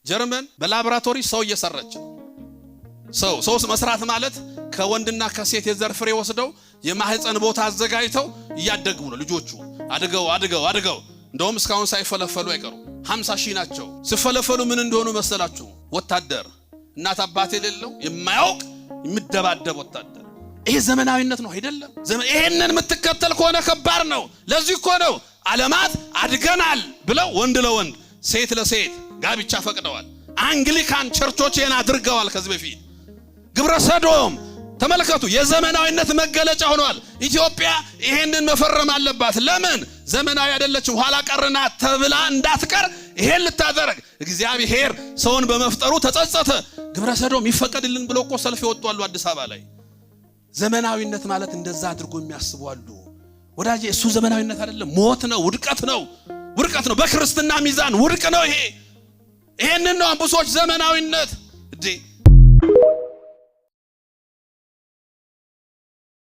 ጀርመን በላቦራቶሪ ሰው እየሰራች ነው። ሰው መስራት ማለት ከወንድና ከሴት የዘር ፍሬ ወስደው የማህፀን ቦታ አዘጋጅተው እያደጉ ነው ልጆቹ አድገው እንደውም እስካሁን ሳይፈለፈሉ አይቀሩ 50 ሺህ ናቸው። ሲፈለፈሉ ምን እንደሆኑ መሰላችሁ? ወታደር እናት አባት የሌለው የማያውቅ የሚደባደብ ወታደር። ይሄ ዘመናዊነት ነው አይደለም? ይሄንን የምትከተል ከሆነ ከባድ ነው። ለዚህ እኮ ነው ዓለማት አድገናል ብለው ወንድ ለወንድ ሴት ለሴት ጋብቻ ፈቅደዋል። አንግሊካን ቸርቾችን አድርገዋል። ከዚህ በፊት ግብረ ሰዶም ተመልከቱ፣ የዘመናዊነት መገለጫ ሆኗል። ኢትዮጵያ ይሄንን መፈረም አለባት። ለምን ዘመናዊ አይደለችም? ኋላ ቀርና ተብላ እንዳትቀር ይሄን ልታደርግ እግዚአብሔር ሰውን በመፍጠሩ ተጸጸተ። ግብረ ሰዶም ይፈቀድልን ብሎ እኮ ሰልፍ ይወጣሉ አዲስ አበባ ላይ። ዘመናዊነት ማለት እንደዛ አድርጎ የሚያስቡ አሉ። ወዳጄ እሱ ዘመናዊነት አይደለም፣ ሞት ነው፣ ውድቀት ነው። በክርስትና ሚዛን ውድቅ ነው። ይሄንን ነው ብዙዎች ዘመናዊነት